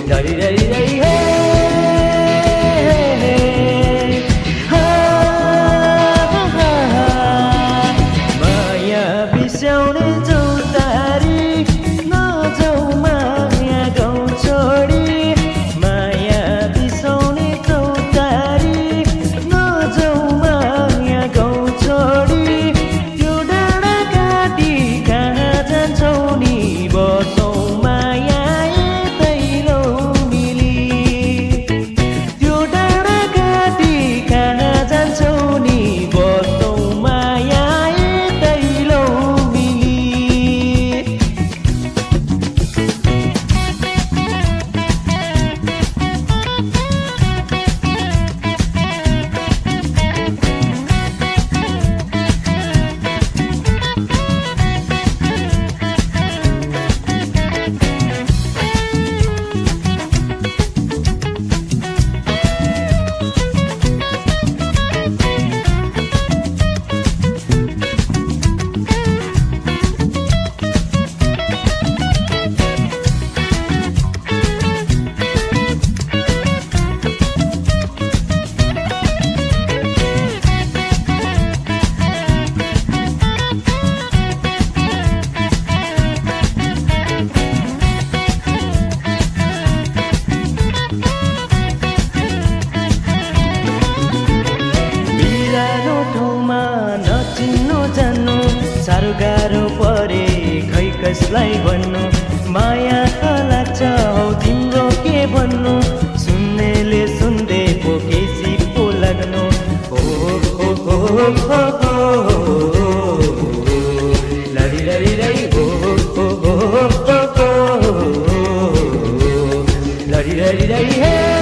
लडी लडी लडी हे माया बिस्याउने चौतारी नजाऊ माया गाउँ छोडी माया बिसाउने चौतारी नजाऊ माया गाउँ छोडी त्यो डाँडा काटी कहाँ जान्छौ नि बसौँ माया यतै लौ मिली त्यो डाँडा काटी कहाँ जान्छौ नि बसौँ माया यतै लौ मिली साह्रो गाह्रो परे खै कसलाई भन्नु माया त लाग्छ हौ तिम्रो के भन्नु सुन्नेले सुन्दै पो केसी पो लाग्नु हो हो हो हो हो लडी लडी लडी हो हो हो हो लडी लडी लडी हे